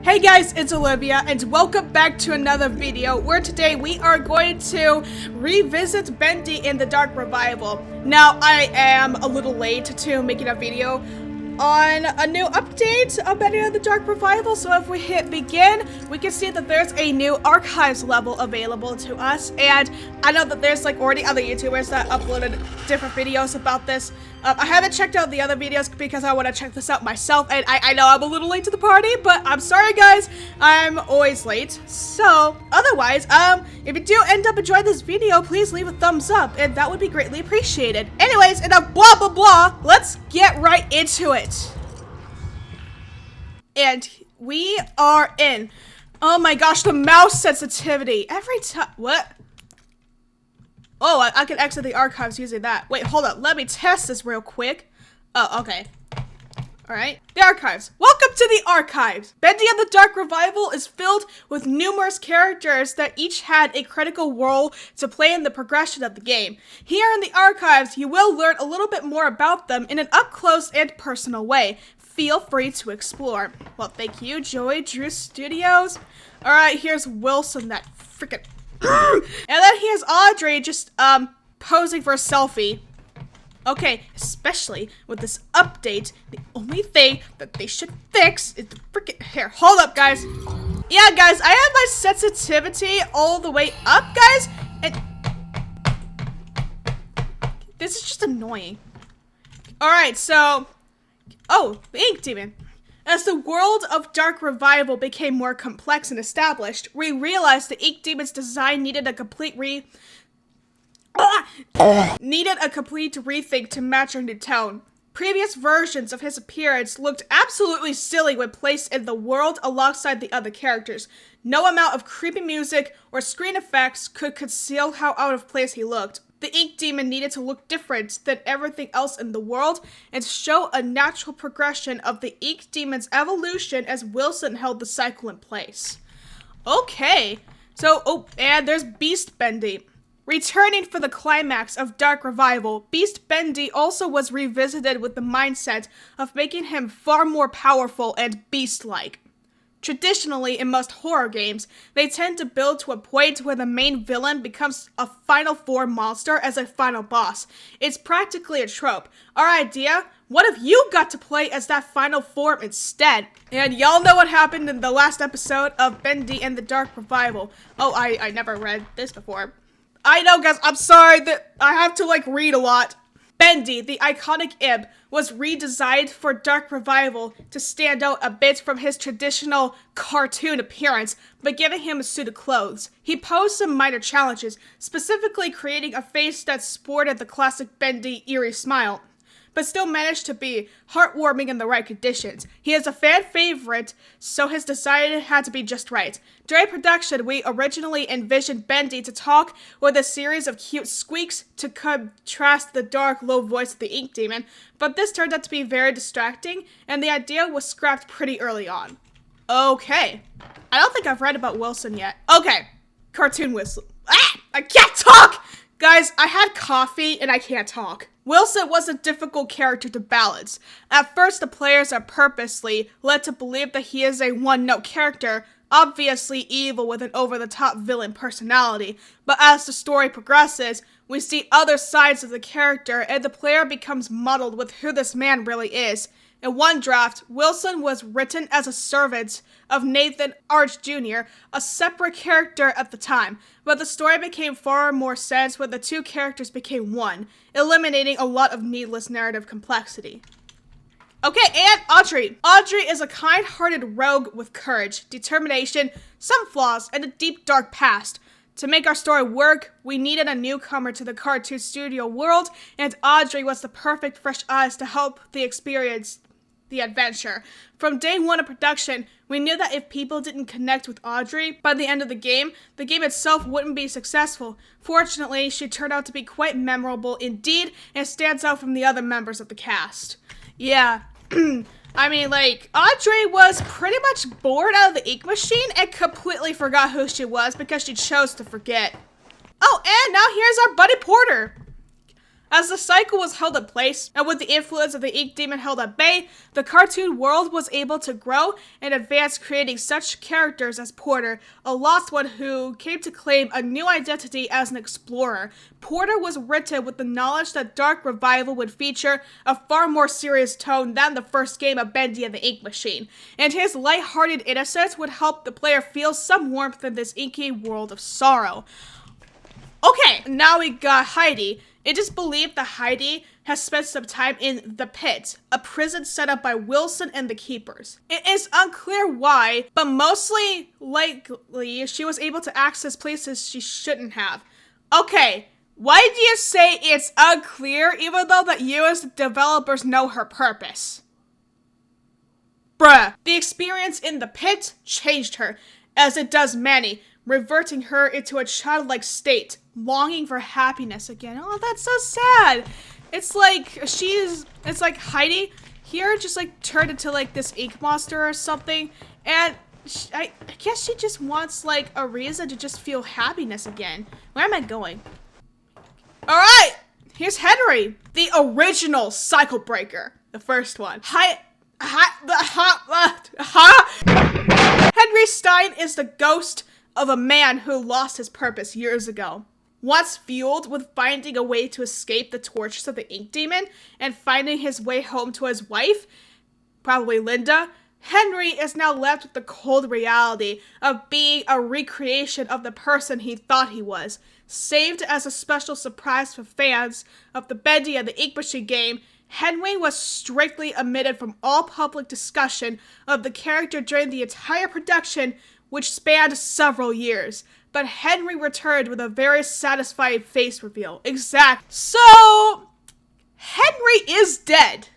Hey guys, it's Olivia, and welcome back to another video where today we are going to revisit Bendy in the Dark Revival. Now, I am a little late to making a video on a new update of Bendy in the Dark Revival, so if we hit begin, we can see that there's a new archives level available to us, and I know that there's like already other YouTubers that uploaded different videos about this. I haven't checked out the other videos because I want to check this out myself, and I know I'm a little late to the party, but I'm sorry guys, I'm always late. So, otherwise, if you do end up enjoying this video, please leave a thumbs up, and that would be greatly appreciated. Anyways, enough blah blah blah, let's get right into it. And we are in. Oh my gosh, the mouse sensitivity. Every time, what? Oh, I can exit the archives using that. Wait, hold up. Let me test this real quick. Oh, okay. Alright. The archives. Welcome to the archives. Bendy and the Dark Revival is filled with numerous characters that each had a critical role to play in the progression of the game. Here in the archives, you will learn a little bit more about them in an up-close and personal way. Feel free to explore. Well, thank you, Joey Drew Studios. Alright, here's Wilson, that freaking... and then here's Audrey just, posing for a selfie. Okay, especially with this update, the only thing that they should fix is the freaking hair. Hold up, guys. Yeah, guys, I have my sensitivity all the way up, guys, and this is just annoying. Alright, so, oh, the Ink Demon. As the world of Dark Revival became more complex and established, we realized the Ink Demon's design needed a complete rethink to match our new tone. Previous versions of his appearance looked absolutely silly when placed in the world alongside the other characters. No amount of creepy music or screen effects could conceal how out of place he looked. The Ink Demon needed to look different than everything else in the world and show a natural progression of the Ink Demon's evolution as Wilson held the cycle in place. Okay, so, oh, and there's Beast Bendy. Returning for the climax of Dark Revival, Beast Bendy also was revisited with the mindset of making him far more powerful and beast-like. Traditionally, in most horror games, they tend to build to a point where the main villain becomes a final form monster as a final boss. It's practically a trope. Our idea? What if you got to play as that final form instead? And y'all know what happened in the last episode of Bendy and the Dark Revival. Oh, I never read this before. I know, guys, I'm sorry that I have to, like, read a lot. Bendy, the iconic imp, was redesigned for Dark Revival to stand out a bit from his traditional cartoon appearance by giving him a suit of clothes. He posed some minor challenges, specifically creating a face that sported the classic Bendy eerie smile, but still managed to be heartwarming in the right conditions. He is a fan favorite, so his design had to be just right. During production, we originally envisioned Bendy to talk with a series of cute squeaks to contrast the dark, low voice of the Ink Demon, but this turned out to be very distracting, and the idea was scrapped pretty early on. Okay. I don't think I've read about Wilson yet. Okay. Cartoon Wilson. Ah! I can't talk! Guys, I had coffee and I can't talk. Wilson was a difficult character to balance. At first, the players are purposely led to believe that he is a one-note character, obviously evil with an over-the-top villain personality. But as the story progresses, we see other sides of the character and the player becomes muddled with who this man really is. In one draft, Wilson was written as a servant of Nathan Arch Jr., a separate character at the time, but the story became far more sense when the two characters became one, eliminating a lot of needless narrative complexity. Okay, and Audrey. Audrey is a kind-hearted rogue with courage, determination, some flaws, and a deep, dark past. To make our story work, we needed a newcomer to the cartoon studio world, and Audrey was the perfect fresh eyes to help the experience the adventure. From day one of production, we knew that if people didn't connect with Audrey by the end of the game itself wouldn't be successful. Fortunately, she turned out to be quite memorable indeed, and stands out from the other members of the cast. Yeah, I mean, like, Audrey was pretty much bored out of the ink machine and completely forgot who she was because she chose to forget. Oh, and now here's our buddy Porter. As the cycle was held in place, and with the influence of the ink demon held at bay, the cartoon world was able to grow and advance, creating such characters as Porter, a lost one who came to claim a new identity as an explorer. Porter was written with the knowledge that Dark Revival would feature a far more serious tone than the first game of Bendy and the Ink Machine, and his light-hearted innocence would help the player feel some warmth in this inky world of sorrow. Okay, now we got Heidi. It is believed that Heidi has spent some time in the Pit, a prison set up by Wilson and the Keepers. It is unclear why, but mostly likely she was able to access places she shouldn't have. Okay, why do you say it's unclear even though that you as the developers know her purpose? Bruh, the experience in the Pit changed her, as it does many, reverting her into a childlike state, longing for happiness again. Oh, that's so sad. It's like Heidi here just like turned into like this ink monster or something, and I guess she just wants like a reason to just feel happiness again. Where am I going? All right, here's Henry, the original cycle breaker, the first one. Henry Stein is the ghost of a man who lost his purpose years ago. Once fueled with finding a way to escape the tortures of the ink demon and finding his way home to his wife, probably Linda, Henry is now left with the cold reality of being a recreation of the person he thought he was. Saved as a special surprise for fans of the Bendy and the Ink Machine game, Henry was strictly omitted from all public discussion of the character during the entire production, which spanned several years. But Henry returned with a very satisfying face reveal. Exact. So, Henry is dead.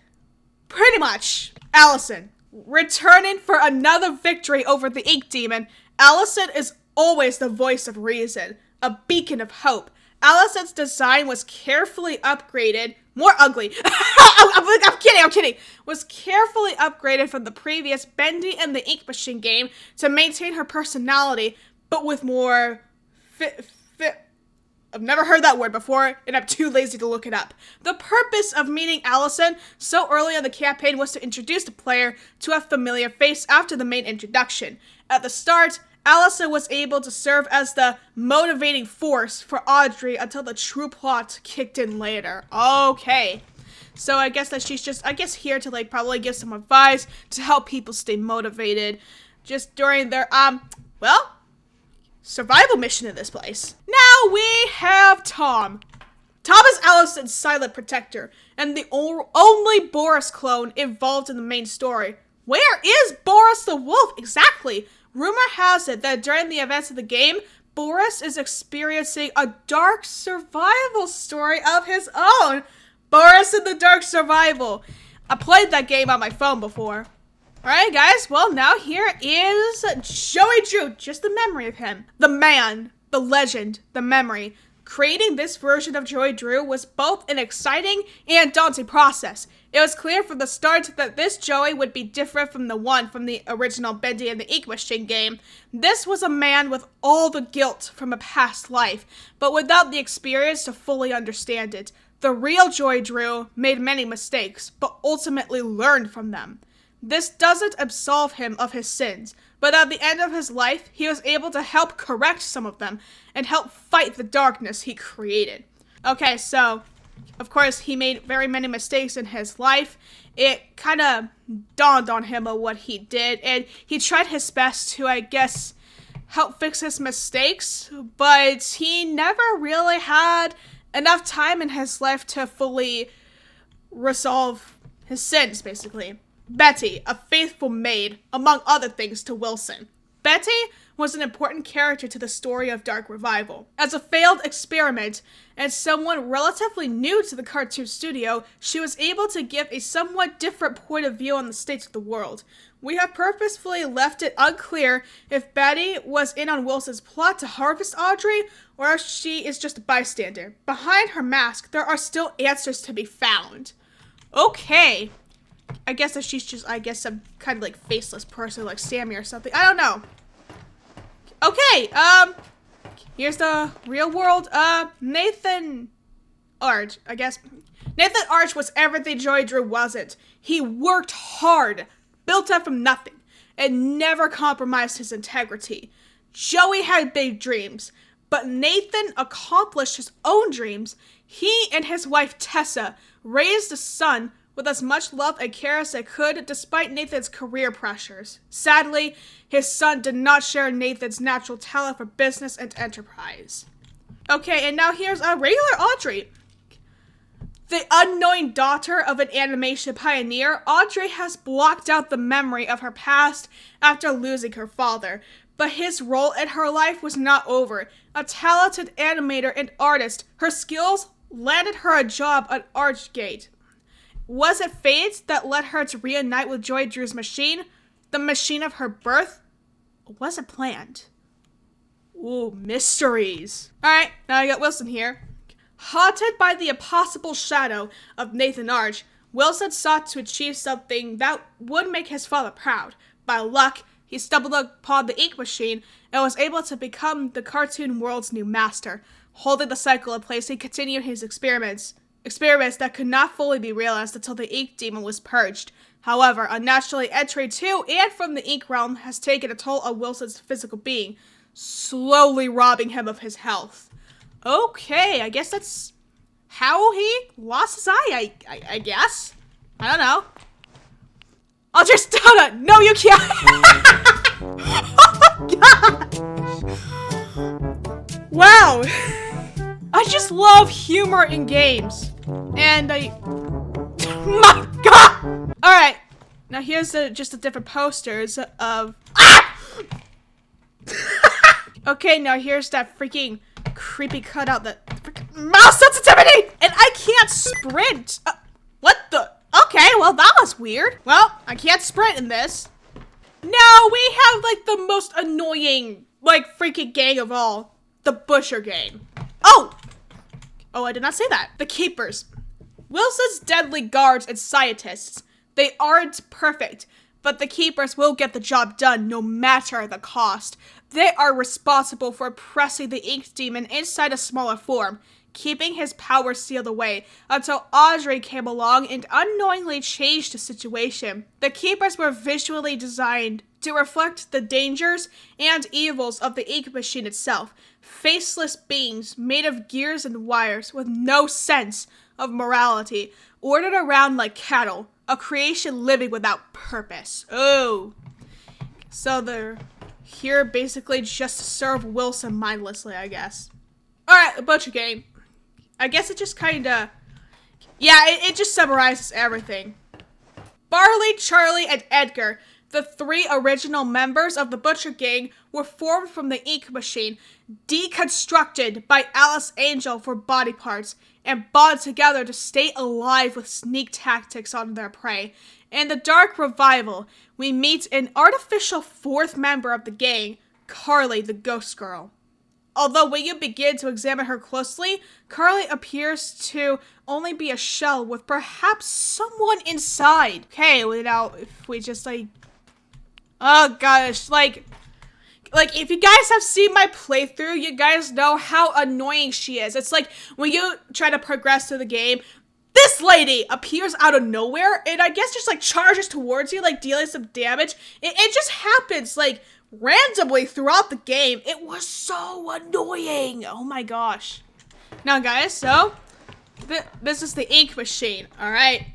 Pretty much. Allison, returning for another victory over the Ink Demon. Allison is always the voice of reason, a beacon of hope. Allison's design was carefully upgraded. More ugly. I'm kidding. Was carefully upgraded from the previous Bendy and the Ink Machine game to maintain her personality, but with more I've never heard that word before, and I'm too lazy to look it up. The purpose of meeting Allison so early in the campaign was to introduce the player to a familiar face after the main introduction. At the start, Allison was able to serve as the motivating force for AUDREY until the true plot kicked in later. Okay. So I guess that she's just, here to like probably give some advice to help people stay motivated just during their, survival mission in this place. Now we have Tom. Tom is Allison's silent protector and the only Boris clone involved in the main story. Where is Boris the Wolf exactly? Rumor has it that during the events of the game, Boris is experiencing a dark survival story of his own. Boris in the Dark Survival. I played that game on my phone before. Alright guys, well now here is Joey Drew, just the memory of him. The man, the legend, the memory. Creating this version of Joey Drew was both an exciting and daunting process. It was clear from the start that this Joey would be different from the one from the original Bendy and the Ink Machine game. This was a man with all the guilt from a past life, but without the experience to fully understand it. The real Joey Drew made many mistakes, but ultimately learned from them. This doesn't absolve him of his sins, but at the end of his life, he was able to help correct some of them and help fight the darkness he created. Okay, so, of course, he made very many mistakes in his life. It kind of dawned on him of what he did, and he tried his best to, I guess, help fix his mistakes, but he never really had enough time in his life to fully resolve his sins, basically. Betty, a faithful maid, among other things to Wilson. Betty was an important character to the story of Dark Revival. As a failed experiment, and someone relatively new to the cartoon studio, she was able to give a somewhat different point of view on the state of the world. We have purposefully left it unclear if Betty was in on Wilson's plot to harvest AUDREY, or if she is just a bystander. Behind her mask, there are still answers to be found. Okay. I guess that she's just, some kind of like faceless person like Sammy or something. I don't know. Okay, here's the real world. Nathan Arch, I guess. Nathan Arch was everything Joey Drew wasn't. He worked hard, built up from nothing, and never compromised his integrity. Joey had big dreams, but Nathan accomplished his own dreams. He and his wife Tessa raised a son with as much love and care as they could, despite Nathan's career pressures. Sadly, his son did not share Nathan's natural talent for business and enterprise. Okay, and now here's a regular Audrey. The unknowing daughter of an animation pioneer, Audrey has blocked out the memory of her past after losing her father. But his role in her life was not over. A talented animator and artist, her skills landed her a job at Archgate. Was it fate that led her to reunite with Joy Drew's machine? The machine of her birth? Or was it planned? Ooh, mysteries. Alright, now I got Wilson here. Haunted by the impossible shadow of Nathan Arch, Wilson sought to achieve something that would make his father proud. By luck, he stumbled upon the ink machine and was able to become the cartoon world's new master. Holding the cycle in place, he continued his experiments that could not fully be realized until the ink demon was purged. However, unnaturally entering to and from the ink realm has taken a toll on Wilson's physical being, slowly robbing him of his health. Okay, I guess that's how he lost his eye, I guess. I don't know. I'll just donut. No, you can't. Oh my gosh. Wow. I just love humor in games. And my God. All right. Now here's just the different posters of. Ah! Okay, now here's that freaking creepy cutout that mouse sensitivity, and I can't sprint. What the? Okay, well that was weird. Well, I can't sprint in this. Now we have like the most annoying like freaking gang of all, the Butcher gang. Oh, I did not say that. The Keepers, Wilson's deadly guards and scientists. They aren't perfect, but the Keepers will get the job done no matter the cost. They are responsible for pressing the ink demon inside a smaller form, keeping his power sealed away until Audrey came along and unknowingly changed the situation. The Keepers were visually designed to reflect the dangers and evils of the ink machine itself. Faceless beings made of gears and wires with no sense of morality, ordered around like cattle, a creation living without purpose. Oh. So they're here basically just to serve Wilson mindlessly, I guess. Alright, the Butcher Gang. I guess it just kinda... Yeah, it just summarizes everything. Barley, Charlie, and Edgar, the three original members of the Butcher Gang, were formed from the ink machine, deconstructed by Alice Angel for body parts, and bonded together to stay alive with sneak tactics on their prey. In the Dark Revival, we meet an artificial fourth member of the gang, Carly the Ghost Girl. Although when you begin to examine her closely, Carly appears to only be a shell with perhaps someone inside. Okay, well, now, if we just like... Oh gosh, like if you guys have seen my playthrough, you guys know how annoying she is. It's like when you try to progress through the game, this lady appears out of nowhere and I guess just like charges towards you, like dealing some damage. It just happens like randomly throughout the game. It was so annoying. Oh my gosh. Now guys, so this is the ink machine, all right?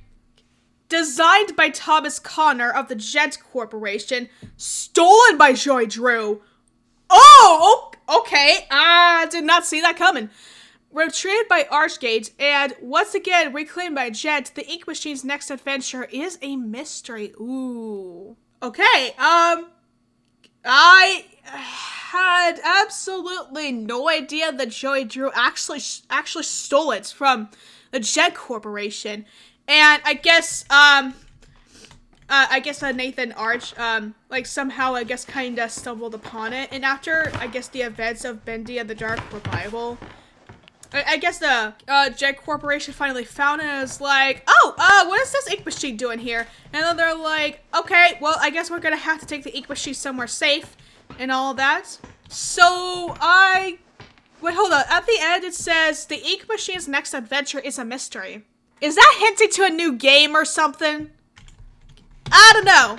Designed by Thomas Connor of the Jet Corporation, stolen by Joy Drew. Oh, okay. Did not see that coming. Retrieved by Archgate, and once again reclaimed by Jet, the ink machine's next adventure is a mystery. Ooh. Okay, I had absolutely no idea that Joy Drew actually stole it from the Jet Corporation. And I guess Nathan Arch, like somehow, I guess, kinda stumbled upon it. And after, I guess, the events of Bendy and the Dark Revival, I guess the Jet Corporation finally found it and was like, oh, what is this ink machine doing here? And then they're like, okay, well, I guess we're gonna have to take the ink machine somewhere safe and all of that. So Wait, hold on. At the end, it says the ink machine's next adventure is a mystery. Is that hinting to a new game or something? I don't know.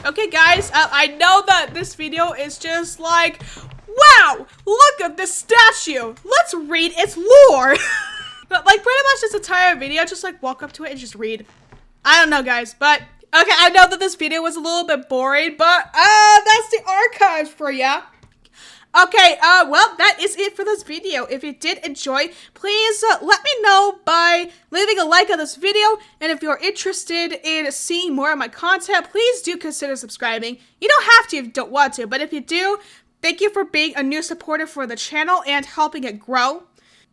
Okay, guys, I know that this video is just like, wow, look at this statue. Let's read its lore. But like pretty much this entire video, just like walk up to it and just read. I don't know, guys, but okay, I know that this video was a little bit boring, but that's the archives for ya. Okay, well, that is it for this video. If you did enjoy, please let me know by leaving a like on this video. And if you're interested in seeing more of my content, please do consider subscribing. You don't have to if you don't want to, but if you do, thank you for being a new supporter for the channel and helping it grow.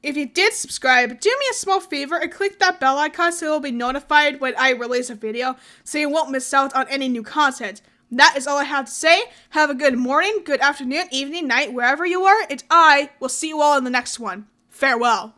If you did subscribe, do me a small favor and click that bell icon so you'll be notified when I release a video, so you won't miss out on any new content. That is all I have to say. Have a good morning, good afternoon, evening, night, wherever you are, and I will see you all in the next one. Farewell.